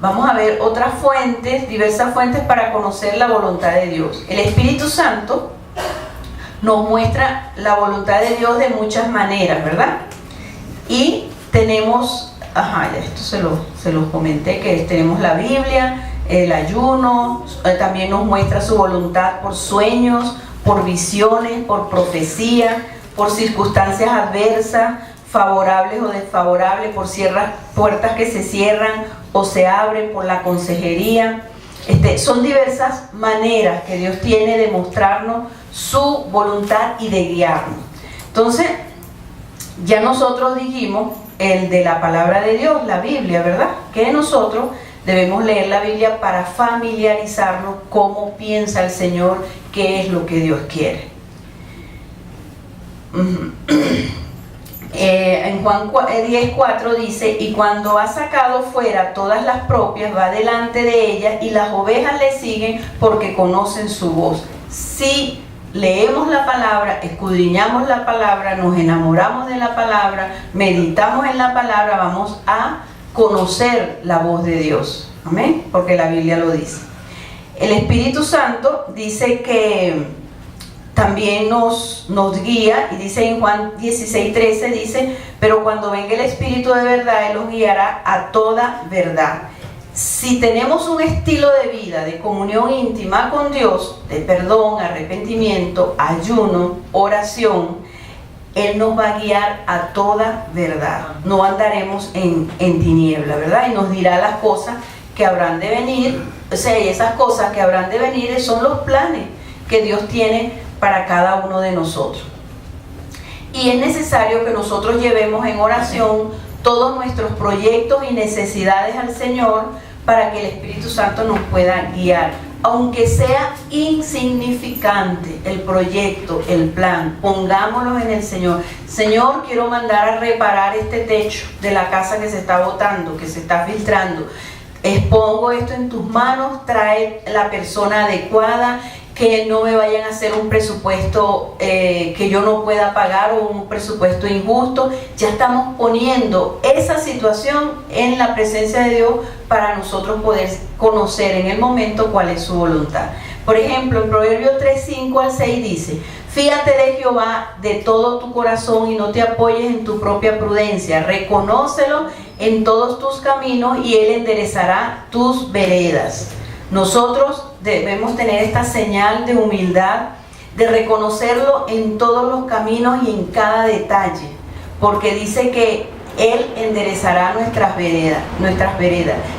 Vamos a ver otras fuentes, diversas fuentes para conocer la voluntad de Dios. El Espíritu Santo nos muestra la voluntad de Dios de muchas maneras, ¿verdad? Y tenemos ya esto se los comenté, que tenemos la Biblia, el ayuno, también nos muestra su voluntad por sueños, por visiones, por profecía, por circunstancias adversas, favorables o desfavorables, por puertas que se cierran o se abren, por la consejería. Son diversas maneras que Dios tiene de mostrarnos su voluntad y de guiarnos. Entonces, ya nosotros dijimos el de la palabra de Dios, la Biblia, ¿verdad? Que nosotros debemos leer la Biblia para familiarizarnos cómo piensa el Señor, qué es lo que Dios quiere. En Juan 10:4 dice: y cuando ha sacado fuera todas las propias, va delante de ellas, y las ovejas le siguen porque conocen su voz. Si leemos la palabra, escudriñamos la palabra, nos enamoramos de la palabra, meditamos en la palabra, vamos a conocer la voz de Dios. Amén, porque la Biblia lo dice. El Espíritu Santo dice que también nos guía, y dice en Juan 16:13, dice: pero cuando venga el Espíritu de verdad, Él los guiará a toda verdad. Si tenemos un estilo de vida de comunión íntima con Dios, de perdón, arrepentimiento, ayuno, oración, Él nos va a guiar a toda verdad. No andaremos en tiniebla, ¿verdad? Y nos dirá las cosas que habrán de venir. O sea, y esas cosas que habrán de venir son los planes que Dios tiene para cada uno de nosotros. Y es necesario que nosotros llevemos en oración todos nuestros proyectos y necesidades al Señor, para que el Espíritu Santo nos pueda guiar. Aunque sea insignificante el proyecto, el plan, pongámoslo en el Señor. Señor, quiero mandar a reparar este techo de la casa que se está botando, que se está filtrando. Expongo esto en tus manos, trae la persona adecuada, que no me vayan a hacer un presupuesto que yo no pueda pagar o un presupuesto injusto. Ya estamos poniendo esa situación en la presencia de Dios para nosotros poder conocer en el momento cuál es su voluntad. Por ejemplo, en Proverbios 3:5-6 dice: fíate de Jehová de todo tu corazón y no te apoyes en tu propia prudencia. Reconócelo en todos tus caminos y Él enderezará tus veredas. Nosotros debemos tener esta señal de humildad, de reconocerlo en todos los caminos y en cada detalle, porque dice que Él enderezará nuestras veredas.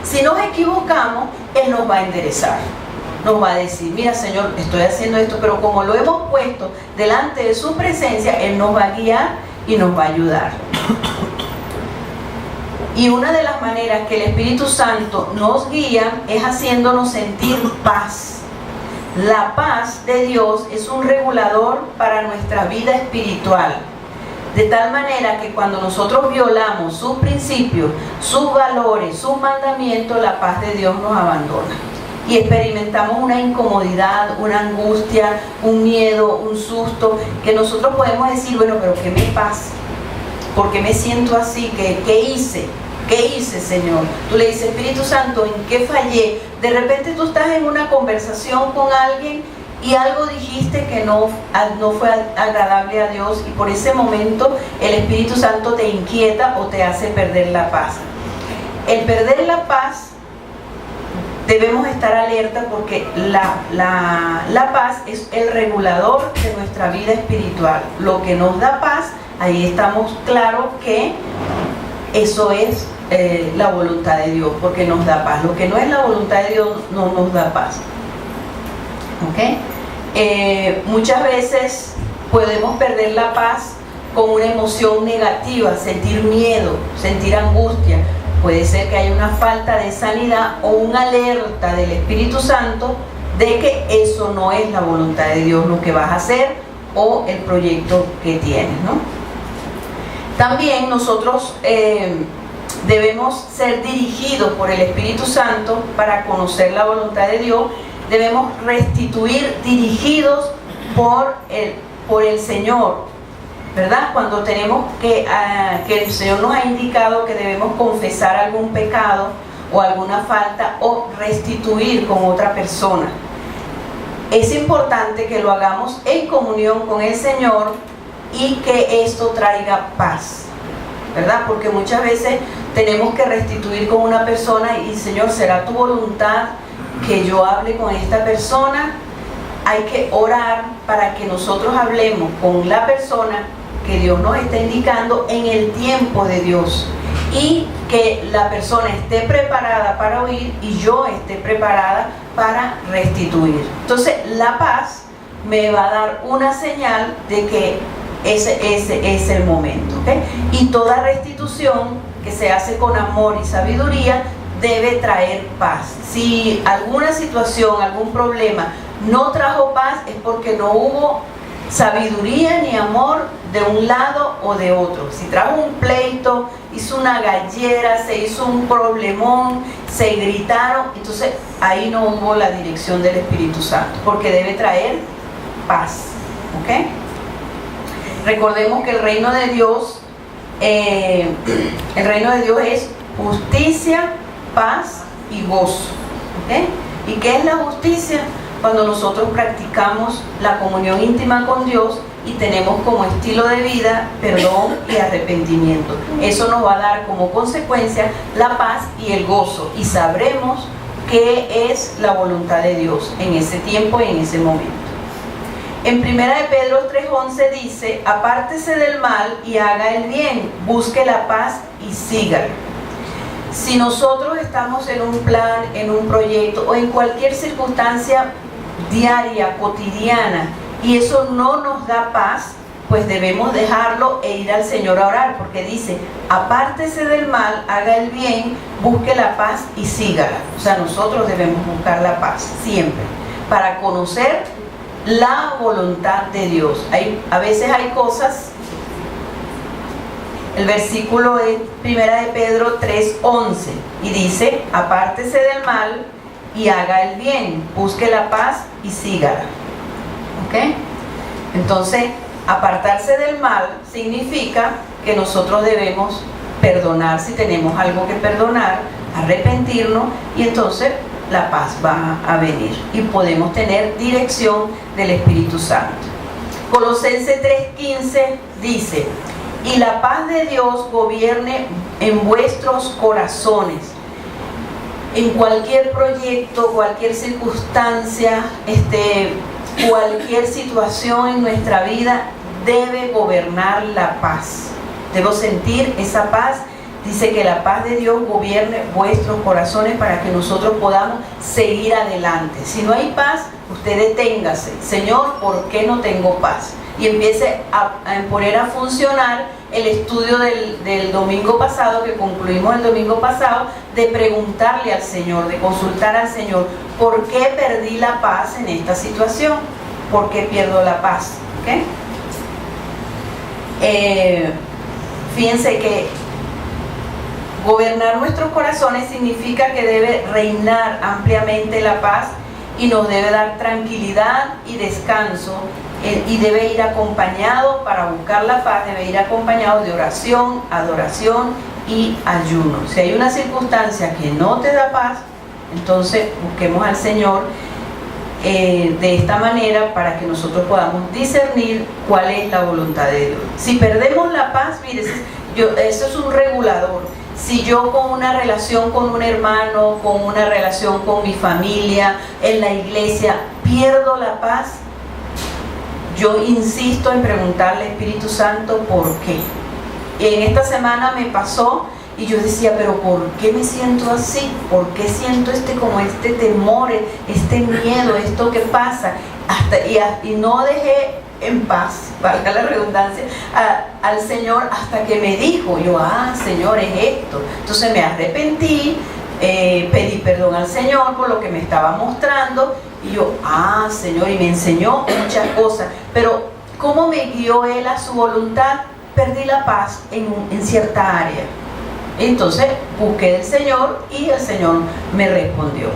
Si nos equivocamos, Él nos va a enderezar. Nos va a decir: mira, Señor, estoy haciendo esto, pero como lo hemos puesto delante de su presencia, Él nos va a guiar y nos va a ayudar. Y una de las maneras que el Espíritu Santo nos guía es haciéndonos sentir paz. La paz de Dios es un regulador para nuestra vida espiritual. De tal manera que cuando nosotros violamos sus principios, sus valores, sus mandamientos, la paz de Dios nos abandona. Y experimentamos una incomodidad, una angustia, un miedo, un susto, que nosotros podemos decir: bueno, pero ¿qué me pasa? ¿Por qué me siento así? ¿Qué hice? ¿Qué hice, Señor? Tú le dices: Espíritu Santo, ¿en qué fallé? De repente tú estás en una conversación con alguien y algo dijiste que no fue agradable a Dios, y por ese momento el Espíritu Santo te inquieta o te hace perder la paz. El perder la paz, debemos estar alerta, porque la paz es el regulador de nuestra vida espiritual. Lo que nos da paz, ahí estamos claros que eso es la voluntad de Dios, porque nos da paz. Lo que no es la voluntad de Dios no nos da paz. ¿Ok? Muchas veces podemos perder la paz con una emoción negativa, sentir miedo, sentir angustia. Puede ser que haya una falta de sanidad o una alerta del Espíritu Santo de que eso no es la voluntad de Dios, lo que vas a hacer o el proyecto que tienes, ¿no? También nosotros debemos ser dirigidos por el Espíritu Santo para conocer la voluntad de Dios. Debemos restituir dirigidos por el Señor, ¿verdad? Cuando tenemos que el Señor nos ha indicado que debemos confesar algún pecado o alguna falta, o restituir con otra persona. Es importante que lo hagamos en comunión con el Señor y que esto traiga paz. ¿verdad? Porque muchas veces tenemos que restituir con una persona y Señor, ¿será tu voluntad que yo hable con esta persona? Hay que orar para que nosotros hablemos con la persona que Dios nos está indicando en el tiempo de Dios y que la persona esté preparada para oír y yo esté preparada para restituir. Entonces la paz me va a dar una señal de que ese es el momento, ¿okay? Y toda restitución que se hace con amor y sabiduría debe traer paz. Si alguna situación, algún problema no trajo paz, es porque no hubo sabiduría ni amor de un lado o de otro. Si trajo un pleito, hizo una gallera, se hizo un problemón, se gritaron, entonces ahí no hubo la dirección del Espíritu Santo, porque debe traer paz, ¿ok? Recordemos que el reino de Dios es justicia, paz y gozo, ¿ok? ¿Y qué es la justicia? Cuando nosotros practicamos la comunión íntima con Dios y tenemos como estilo de vida perdón y arrepentimiento. Eso nos va a dar como consecuencia la paz y el gozo, y sabremos qué es la voluntad de Dios en ese tiempo y en ese momento. En 1 de Pedro 3:11 dice: apártese del mal y haga el bien, busque la paz y sígala. Si nosotros estamos en un plan, en un proyecto o en cualquier circunstancia diaria, cotidiana, y eso no nos da paz, pues debemos dejarlo e ir al Señor a orar, porque dice: apártese del mal, haga el bien, busque la paz y sígala. O sea, nosotros debemos buscar la paz siempre, para conocer la voluntad de Dios. A veces hay cosas. El versículo es 1 de Pedro 3:11 y dice: apártese del mal y haga el bien, busque la paz y sígala. ¿Ok? Entonces, apartarse del mal significa que nosotros debemos perdonar si tenemos algo que perdonar, arrepentirnos, y entonces la paz va a venir y podemos tener dirección del Espíritu Santo. Colosenses 3:15 dice: y la paz de Dios gobierne en vuestros corazones. En cualquier proyecto, cualquier circunstancia, cualquier situación en nuestra vida, debe gobernar la paz. Debo sentir esa paz. Dice que la paz de Dios gobierne vuestros corazones para que nosotros podamos seguir adelante. Si no hay paz, usted deténgase. Señor, ¿por qué no tengo paz? Y empiece a poner a funcionar el estudio del domingo pasado, que concluimos el domingo pasado, de preguntarle al Señor, de consultar al Señor: ¿por qué perdí la paz en esta situación? ¿Por qué pierdo la paz? ¿Okay? Fíjense que gobernar nuestros corazones significa que debe reinar ampliamente la paz y nos debe dar tranquilidad y descanso, y debe ir acompañado, para buscar la paz, debe ir acompañado de oración, adoración y ayuno. Si hay una circunstancia que no te da paz, entonces busquemos al Señor de esta manera, para que nosotros podamos discernir cuál es la voluntad de Dios. Si perdemos la paz, mire, eso es un regulador. Si yo con una relación con un hermano, con una relación con mi familia, en la iglesia, pierdo la paz, yo insisto en preguntarle al Espíritu Santo por qué. En esta semana me pasó y yo decía: pero ¿por qué me siento así? ¿Por qué siento como este temor, este miedo, esto que pasa? Y no dejé en paz, valga la redundancia, al Señor, hasta que me dijo. Yo: Señor, es esto. Entonces me arrepentí, pedí perdón al Señor por lo que me estaba mostrando, y yo: Señor, y me enseñó muchas cosas. Pero ¿cómo me guió Él a su voluntad? Perdí la paz en cierta área. Entonces busqué del Señor y el Señor me respondió.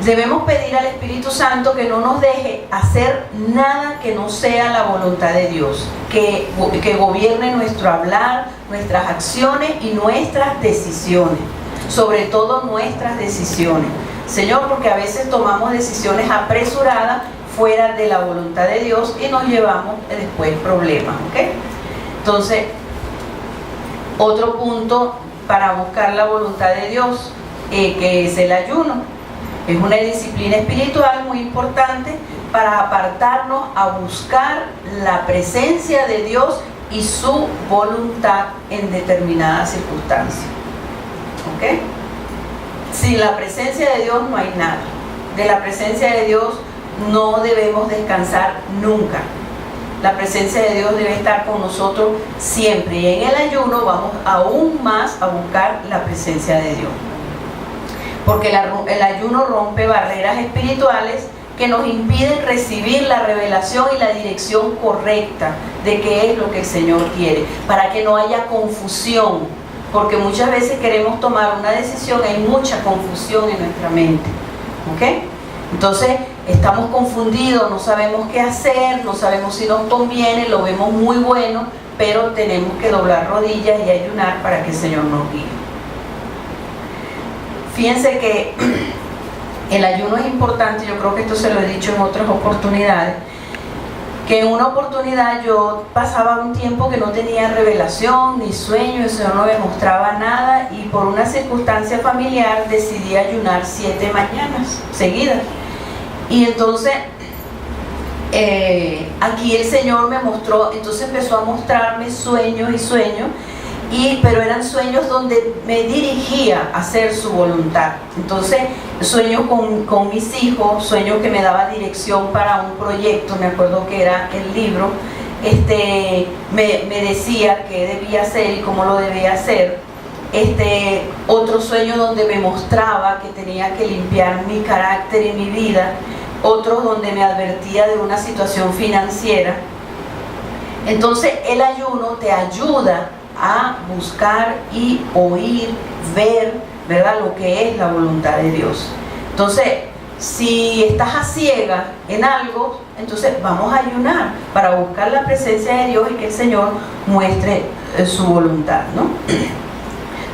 Debemos pedir al Espíritu Santo que no nos deje hacer nada que no sea la voluntad de Dios, que gobierne nuestro hablar, nuestras acciones y nuestras decisiones, sobre todo nuestras decisiones. Señor, porque a veces tomamos decisiones apresuradas fuera de la voluntad de Dios y nos llevamos después problemas, ¿ok? Entonces, otro punto para buscar la voluntad de Dios, que es el ayuno. Es una disciplina espiritual muy importante para apartarnos a buscar la presencia de Dios y su voluntad en determinadas circunstancias. ¿Ok? Sin la presencia de Dios no hay nada. De la presencia de Dios no debemos descansar nunca. La presencia de Dios debe estar con nosotros siempre. Y en el ayuno vamos aún más a buscar la presencia de Dios. Porque el ayuno rompe barreras espirituales que nos impiden recibir la revelación y la dirección correcta de qué es lo que el Señor quiere, para que no haya confusión, porque muchas veces queremos tomar una decisión, hay mucha confusión en nuestra mente, ¿ok? Entonces estamos confundidos, no sabemos qué hacer, no sabemos si nos conviene, lo vemos muy bueno, pero tenemos que doblar rodillas y ayunar para que el Señor nos guíe. Fíjense que el ayuno es importante, yo creo que esto se lo he dicho en otras oportunidades, que en una oportunidad yo pasaba un tiempo que no tenía revelación ni sueño, el Señor no me mostraba nada, y por una circunstancia familiar decidí ayunar 7 mañanas seguidas. Y entonces aquí el Señor me mostró, entonces empezó a mostrarme sueños y sueños, pero eran sueños donde me dirigía a hacer su voluntad. Entonces, sueños con mis hijos, sueños que me daba dirección para un proyecto, me acuerdo que era el libro, me decía qué debía hacer y cómo lo debía hacer. Otro sueño donde me mostraba que tenía que limpiar mi carácter y mi vida, otros donde me advertía de una situación financiera. Entonces, el ayuno te ayuda a buscar y oír, ver, ¿verdad?, lo que es la voluntad de Dios. Entonces, si estás a ciegas en algo, entonces vamos a ayunar para buscar la presencia de Dios y que el Señor muestre su voluntad, ¿no?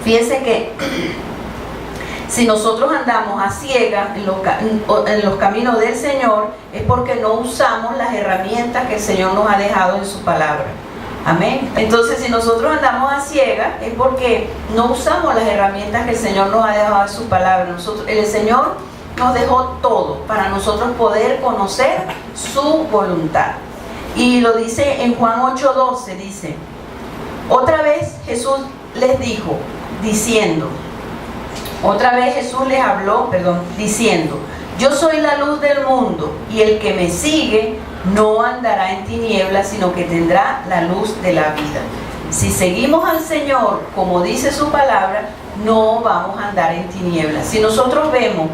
Fíjense que si nosotros andamos a ciegas en los caminos del Señor, es porque no usamos las herramientas que el Señor nos ha dejado en su palabra. Amén. Entonces, si nosotros andamos a ciegas, es porque no usamos las herramientas que el Señor nos ha dejado en su palabra. El Señor nos dejó todo para nosotros poder conocer su voluntad. Y lo dice en Juan 8:12, dice: otra vez Jesús les dijo, Jesús les habló, diciendo: yo soy la luz del mundo, y el que me sigue no andará en tinieblas, sino que tendrá la luz de la vida. Si seguimos al Señor, como dice su palabra, no vamos a andar en tinieblas. Si nosotros vemos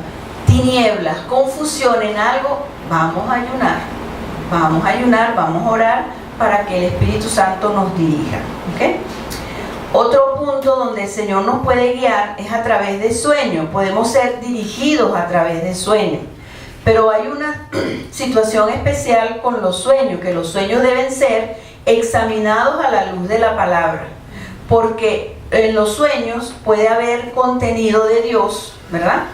tinieblas, confusión en algo, vamos a ayunar, vamos a orar para que el Espíritu Santo nos dirija. ¿Okay? Otro punto donde el Señor nos puede guiar es a través de sueños. Podemos ser dirigidos a través de sueños. Pero hay una situación especial con los sueños, que los sueños deben ser examinados a la luz de la palabra. Porque en los sueños puede haber contenido de Dios, ¿verdad?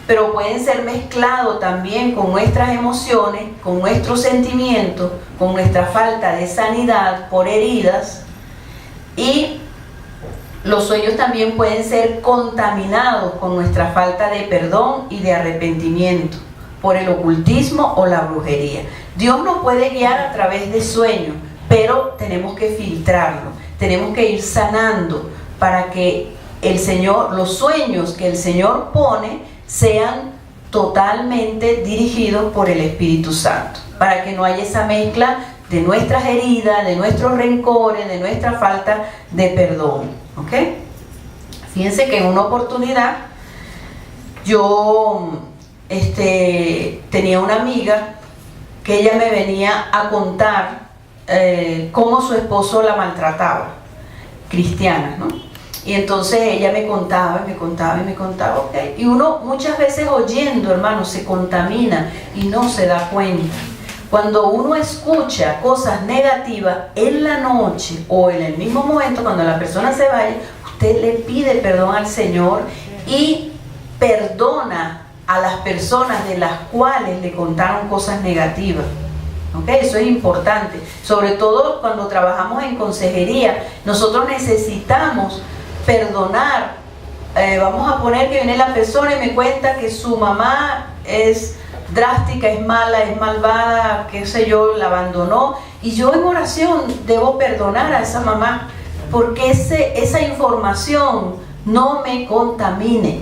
Pero pueden ser mezclados también con nuestras emociones, con nuestros sentimientos, con nuestra falta de sanidad por heridas. Y los sueños también pueden ser contaminados con nuestra falta de perdón y de arrepentimiento, por el ocultismo o la brujería. Dios nos puede guiar a través de sueños, pero tenemos que filtrarlo, tenemos que ir sanando para que los sueños que el Señor pone sean totalmente dirigidos por el Espíritu Santo, para que no haya esa mezcla de nuestras heridas, de nuestros rencores, de nuestra falta de perdón. ¿Ok? Fíjense que en una oportunidad yo tenía una amiga que ella me venía a contar cómo su esposo la maltrataba, cristiana, ¿no? Y entonces ella me contaba, ¿ok? Y uno muchas veces oyendo, hermano, se contamina y no se da cuenta. Cuando uno escucha cosas negativas en la noche o en el mismo momento, cuando la persona se vaya, usted le pide perdón al Señor y perdona a las personas de las cuales le contaron cosas negativas. ¿ok? Eso es importante, sobre todo cuando trabajamos en consejería. Nosotros necesitamos perdonar. Vamos a poner que viene la persona y me cuenta que su mamá es drástica, es mala, es malvada, qué sé yo, la abandonó, y yo en oración debo perdonar a esa mamá, porque esa información no me contamine.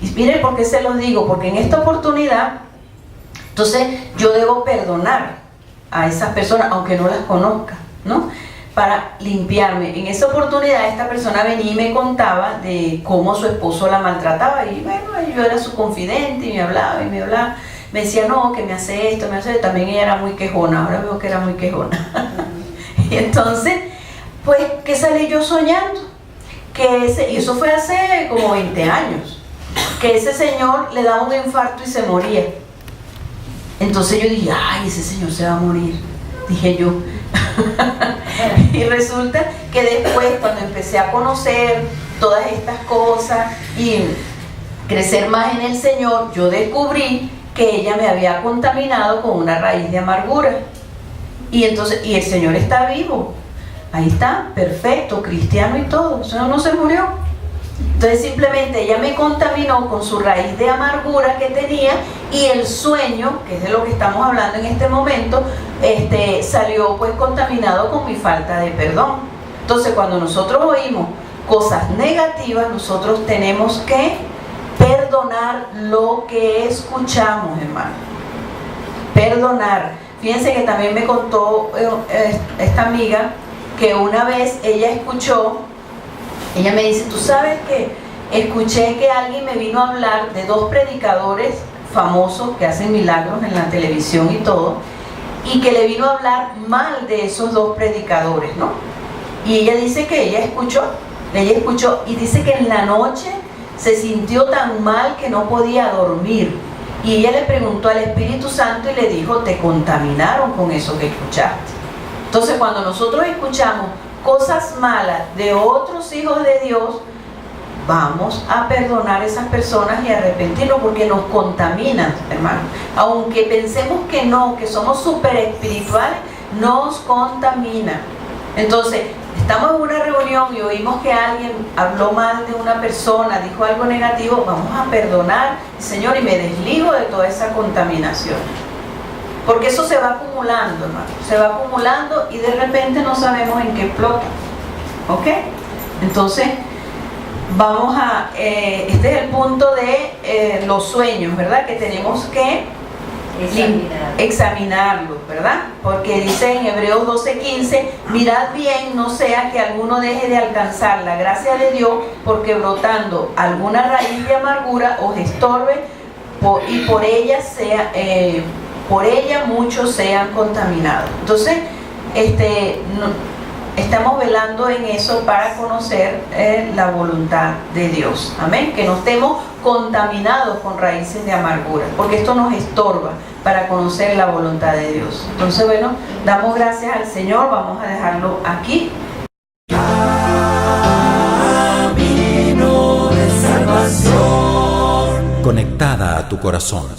Y miren por qué se los digo, porque en esta oportunidad, entonces yo debo perdonar a esas personas, aunque no las conozca, ¿no? Para limpiarme. En esa oportunidad esta persona venía y me contaba de cómo su esposo la maltrataba, y bueno, yo era su confidente y me hablaba, me decía, no, que me hace esto, también ella era muy quejona, ahora veo que era muy quejona. Y entonces, pues, ¿qué salí yo soñando? Y eso fue hace como 20 años, que ese señor le daba un infarto y se moría. Entonces yo dije, ay, ese señor se va a morir, dije yo. Y resulta que después, cuando empecé a conocer todas estas cosas y crecer más en el Señor, yo descubrí que ella me había contaminado con una raíz de amargura. Y entonces, y el Señor está vivo, ahí está, perfecto, cristiano y todo, el Señor no se murió. Entonces simplemente ella me contaminó con su raíz de amargura que tenía, y el sueño, que es de lo que estamos hablando en este momento, salió pues contaminado con mi falta de perdón. Entonces cuando nosotros oímos cosas negativas, nosotros tenemos que perdonar lo que escuchamos, hermano. Perdonar. Fíjense que también me contó esta amiga que una vez ella escuchó, ella me dice, tú sabes que escuché que alguien me vino a hablar de dos predicadores famosos que hacen milagros en la televisión y todo, y que le vino a hablar mal de esos dos predicadores, ¿no? Y ella dice que ella escuchó y dice que en la noche se sintió tan mal que no podía dormir, y ella le preguntó al Espíritu Santo y le dijo, te contaminaron con eso que escuchaste. Entonces cuando nosotros escuchamos cosas malas de otros hijos de Dios, vamos a perdonar a esas personas y arrepentirnos, porque nos contaminan, hermano. Aunque pensemos que no, que somos súper espirituales, nos contaminan. Entonces, estamos en una reunión y oímos que alguien habló mal de una persona, dijo algo negativo, vamos a perdonar, Señor, y me desligo de toda esa contaminación. Porque eso se va acumulando, hermano, se va acumulando y de repente no sabemos en qué explota. ¿Ok? Entonces, vamos a, este es el punto de los sueños, ¿verdad? Que tenemos que examinarlos, ¿verdad? Porque dice en Hebreos 12:15, mirad bien, no sea que alguno deje de alcanzar la gracia de Dios, porque brotando alguna raíz de amargura os estorbe y por ella muchos sean contaminados. Entonces, estamos velando en eso para conocer la voluntad de Dios. Amén. Que no estemos contaminados con raíces de amargura, porque esto nos estorba para conocer la voluntad de Dios. Entonces, bueno, damos gracias al Señor. Vamos a dejarlo aquí. Camino de salvación. Conectada a tu corazón.